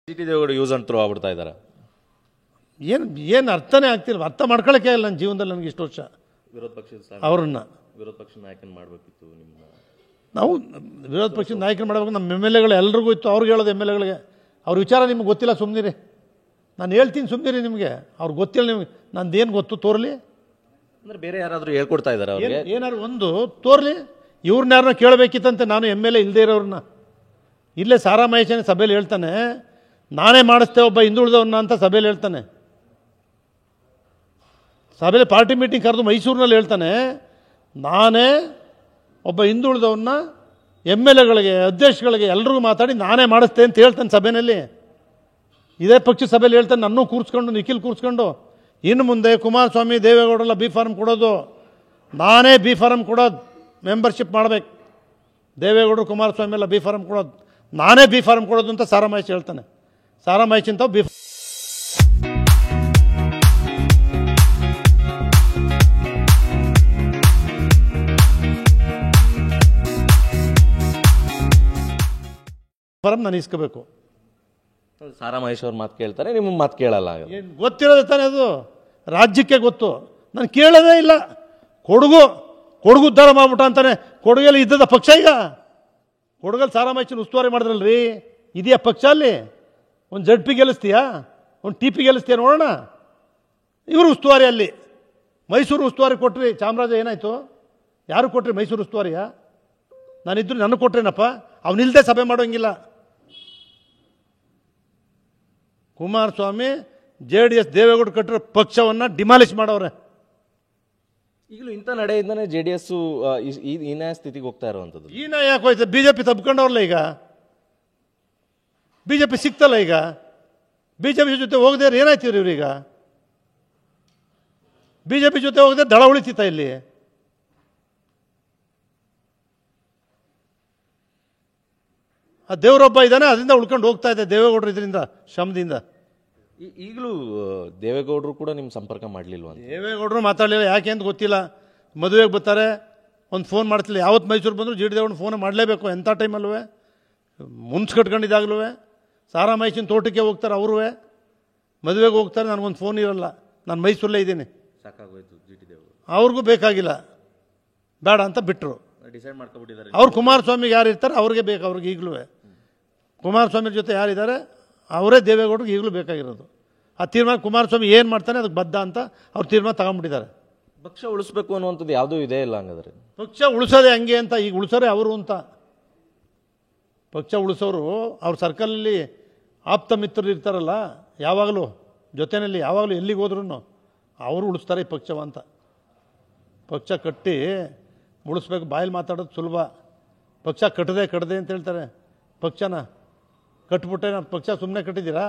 T Deve Gowda use and throw ಆಗ್ಬಿಡ್ತಾ ಇದ್ದಾರೆ. ಏನು ಅರ್ಥನೇ ಆಗ್ತಿಲ್ಲ, ಅರ್ಥ ಮಾಡ್ಕೊಳ್ಳೋಕೆ ಇಲ್ಲ ನನ್ನ ಜೀವನದಲ್ಲಿ. ನನಗೆ ಇಷ್ಟು ವರ್ಷ ವಿರೋಧ ಪಕ್ಷದ ಅವ್ರನ್ನ ವಿರೋಧ ಪಕ್ಷದ ನಾಯಕನ ಮಾಡಬೇಕಿತ್ತು. ನಿಮ್ಮ ನಾವು ವಿರೋಧ ಪಕ್ಷದ ನಾಯಕನ ಮಾಡಬೇಕು. ನಮ್ಮ ಎಮ್ ಎಲ್ ಎಗಳು ಎಲ್ರಿಗೂ ಇತ್ತು. ಅವ್ರಿಗೆ ಹೇಳೋದು ಎಮ್ ಎಲ್ ಎಗಳಿಗೆ, ಅವ್ರ ವಿಚಾರ ನಿಮ್ಗೆ ಗೊತ್ತಿಲ್ಲ, ಸುಮ್ಮನಿರಿ. ನಾನು ಹೇಳ್ತೀನಿ, ಸುಮ್ಮನಿರಿ. ನಿಮಗೆ ಅವ್ರಿಗೆ ಗೊತ್ತಿಲ್ಲ, ನಿಮ್ಗೆ ನಂದೇನು ಗೊತ್ತು ತೋರಲಿ. ಅಂದ್ರೆ ಬೇರೆ ಯಾರಾದರೂ ಹೇಳ್ಕೊಡ್ತಾ ಇದ್ದಾರೆ ಅವ್ರಿಗೆ? ಏನಾದ್ರು ಒಂದು ತೋರಲಿ. ಇವ್ರನ್ನ ಯಾರನ್ನ ಕೇಳಬೇಕಿತ್ತಂತೆ. ನಾನು ಎಮ್ ಎಲ್ ಎ ಇಲ್ಲದೆ ಇರೋರನ್ನ ಇಲ್ಲೇ ಸಾರಾ ಮಹೇಶನ ಸಭೆಯಲ್ಲಿ ಹೇಳ್ತಾನೆ, ನಾನೇ ಮಾಡಿಸ್ತೇ ಒಬ್ಬ ಹಿಂದುಳಿದವನ್ನ ಅಂತ ಸಭೆಯಲ್ಲಿ ಹೇಳ್ತಾನೆ. ಸಭೆಯಲ್ಲಿ ಪಾರ್ಟಿ ಮೀಟಿಂಗ್ ಕರೆದು ಮೈಸೂರಿನಲ್ಲಿ ಹೇಳ್ತಾನೆ, ನಾನೇ ಒಬ್ಬ ಹಿಂದುಳಿದವನ್ನ ಎಮ್ ಎಲ್ ಎಗಳಿಗೆ, ಅಧ್ಯಕ್ಷಗಳಿಗೆ ಎಲ್ರಿಗೂ ಮಾತಾಡಿ ನಾನೇ ಮಾಡಿಸ್ತೇ ಅಂತ ಹೇಳ್ತಾನೆ ಸಭೆಯಲ್ಲಿ. ಇದೇ ಪಕ್ಷ ಸಭೆಯಲ್ಲಿ ಹೇಳ್ತಾನೆ. ನನ್ನೂ ಕೂರಿಸ್ಕೊಂಡು, ನಿಖಿಲ್ ಕೂರಿಸ್ಕೊಂಡು, ಇನ್ನು ಮುಂದೆ ಕುಮಾರಸ್ವಾಮಿ ದೇವೇಗೌಡರೆಲ್ಲ ಬಿ ಫಾರಂ ಕೊಡೋದು, ನಾನೇ ಬಿ ಫಾರಂ ಕೊಡೋದು, ಮೆಂಬರ್ಶಿಪ್ ಮಾಡಬೇಕು. ದೇವೇಗೌಡರು ಕುಮಾರಸ್ವಾಮಿ ಎಲ್ಲ ಬಿ ಫಾರಂ ಕೊಡೋದು, ನಾನೇ ಬಿ ಫಾರಂ ಕೊಡೋದು ಅಂತ ಸಾರಾ ಮಹೇಶ್ ಹೇಳ್ತಾನೆ. ಸಾರಾ ಮಹೇಶ್ ಅಂತ ಬಿ ಫಾರಂ ನಾನು ಇಸ್ಕೋಬೇಕು. ಸಾರಾ ಮಹೇಶ್ ಅವ್ರ ಮಾತು ಕೇಳ್ತಾರೆ, ನಿಮ್ಮ ಮಾತು ಕೇಳಲ್ಲ. ಏನು ಗೊತ್ತಿರೋದು ತಾನೇ, ಅದು ರಾಜ್ಯಕ್ಕೆ ಗೊತ್ತು. ನಾನು ಕೇಳೋದೇ ಇಲ್ಲ. ಕೊಡಗು ಉದ್ಧಾರ ಮಾಡ್ಬಿಟ್ಟ ಅಂತಾನೆ. ಕೊಡಗಲ್ಲಿ ಇದ್ದದ ಪಕ್ಷ ಈಗ ಕೊಡಗಲ್ಲಿ ಸಾರಾ ಮಹೇಶನ ಉಸ್ತುವಾರಿ ಮಾಡಿದ್ರಲ್ರಿ. ಇದೆಯಾ ಪಕ್ಷ ಅಲ್ಲಿ? ಒಂದು ಜಡ್ ಪಿ ಗೆಲ್ಲಿಸ್ತೀಯಾ, ಒಂದು ಟಿ ಪಿ ಗೆಲ್ಲಿಸ್ತೀಯಾ ನೋಡೋಣ. ಇವರು ಉಸ್ತುವಾರಿ ಅಲ್ಲಿ ಮೈಸೂರು ಉಸ್ತುವಾರಿ ಕೊಟ್ರಿ. ಚಾಮರಾಜ ಏನಾಯಿತು? ಯಾರು ಕೊಟ್ರಿ ಮೈಸೂರು ಉಸ್ತುವಾರಿಯಾ? ನಾನಿದ್ರು ನನಗೆ ಕೊಟ್ರೇನಪ್ಪ. ಅವನಿಲ್ಲದೆ ಸಭೆ ಮಾಡೋಂಗಿಲ್ಲ. ಕುಮಾರಸ್ವಾಮಿ JDS ದೇವೇಗೌಡ ಕಟ್ಟಿರೋ ಪಕ್ಷವನ್ನು ಡಿಮಾಲಿಷ್ ಮಾಡವ್ರೆ. ಈಗಲೂ ಇಂಥ ನಡೆಯಿಂದನೇ JDS ಹೀನಾಯ ಸ್ಥಿತಿಗೆ ಹೋಗ್ತಾ ಇರುವಂಥದ್ದು. ಹೀನಾಯ ಯಾಕೆ ಹೋಯ್ತು? BJP ತಬ್ಕೊಂಡವ್ರಲ್ಲ ಈಗ. BJP ಸಿಕ್ತಲ್ಲ ಈಗ. BJP ಜೊತೆ ಹೋಗದೆ ಏನಾಯ್ತಿವ್ರಿ ಇವ್ರೀಗ? BJP ಜೊತೆ ಹೋಗದೆ ದಳ ಉಳಿತಿತ್ತ ಇಲ್ಲಿ? ಆ ದೇವರೊಬ್ಬ ಇದ್ದಾನೆ, ಅದರಿಂದ ಉಳ್ಕೊಂಡು ಹೋಗ್ತಾ ಇದೆ ದೇವೇಗೌಡರು ಇದರಿಂದ ಶ್ರಮದಿಂದ. ಈಗಲೂ ದೇವೇಗೌಡರು ಕೂಡ ನಿಮ್ಮ ಸಂಪರ್ಕ ಮಾಡಲಿಲ್ವ? ದೇವೇಗೌಡರು ಮಾತಾಡಲಿಲ್ಲ. ಯಾಕೆ ಅಂತ ಗೊತ್ತಿಲ್ಲ. ಮದುವೆಗೆ ಬರ್ತಾರೆ, ಒಂದು ಫೋನ್ ಮಾಡ್ತಿಲ್ಲ. ಯಾವತ್ತು ಮೈಸೂರು ಬಂದರೂ ಜಿ ಡಿ ದೇವೇಗೌಡ ಫೋನ್ ಮಾಡಲೇಬೇಕು. ಎಂಥ ಟೈಮಲ್ಲೂ ಮುನ್ಸ್ ಕಟ್ಕೊಂಡಿದ್ದಾಗಲೂ ಸಾರಾ ಮಹೇಶನ ತೋಟಕ್ಕೆ ಹೋಗ್ತಾರೆ. ಅವರು ಮದುವೆಗೆ ಹೋಗ್ತಾರೆ. ನನಗೊಂದು ಫೋನ್ ಇರಲ್ಲ. ನಾನು ಮೈಸೂರಲ್ಲೇ ಇದ್ದೀನಿ. ಸಾಕಾಗೋಯ್ತು ಜಿ ಟಿ ದೇವೇಗೌಡ. ಅವ್ರಿಗೂ ಬೇಕಾಗಿಲ್ಲ, ಬೇಡ ಅಂತ ಬಿಟ್ಟರು. ಡಿಸೈಡ್ ಮಾಡ್ಕೊಬಿಟ್ಟಿದ್ದಾರೆ. ಅವ್ರು ಕುಮಾರಸ್ವಾಮಿಗೆ ಯಾರು ಇರ್ತಾರೆ ಅವ್ರಿಗೆ ಬೇಕು. ಅವ್ರಿಗೆ ಈಗಲೂ ಕುಮಾರಸ್ವಾಮಿ ಜೊತೆ ಯಾರಿದ್ದಾರೆ ಅವರೇ ದೇವೇಗೌಡರಿಗೆ ಈಗಲೂ ಬೇಕಾಗಿರೋದು. ಆ ತೀರ್ಮಾನ ಕುಮಾರಸ್ವಾಮಿ ಏನು ಮಾಡ್ತಾನೆ ಅದಕ್ಕೆ ಬದ್ಧ ಅಂತ ಅವ್ರು ತೀರ್ಮಾನ ತಗೊಂಡ್ಬಿಟ್ಟಿದ್ದಾರೆ. ಪಕ್ಷ ಉಳಿಸ್ಬೇಕು ಅನ್ನುವಂಥದ್ದು ಯಾವುದೂ ಇದೇ ಇಲ್ಲ ಹಂಗಾದ್ರೆ. ಪಕ್ಷ ಉಳಿಸೋದೇ ಹಂಗೆ ಅಂತ. ಈಗ ಉಳಿಸೋರೆ ಅವರು ಅಂತ. ಪಕ್ಷ ಉಳಿಸೋರು ಅವ್ರ ಸರ್ಕಲಲ್ಲಿ ಆಪ್ತ ಮಿತ್ರರು ಇರ್ತಾರಲ್ಲ, ಯಾವಾಗಲೂ ಜೊತೆಯಲ್ಲಿ, ಯಾವಾಗಲೂ ಎಲ್ಲಿಗೆ ಹೋದ್ರೂ ಅವರು ಉಳಿಸ್ತಾರೆ ಈ ಪಕ್ಷವ ಅಂತ. ಪಕ್ಷ ಕಟ್ಟಿ ಉಳಿಸ್ಬೇಕು. ಬಾಯಲ್ಲಿ ಮಾತಾಡೋದು ಸುಲಭ. ಪಕ್ಷ ಕಟ್ಟದೆ ಅಂತ ಹೇಳ್ತಾರೆ. ಪಕ್ಷನ ಕಟ್ಬಿಟ್ಟೆ. ಪಕ್ಷ ಸುಮ್ಮನೆ ಕಟ್ಟಿದ್ದೀರಾ?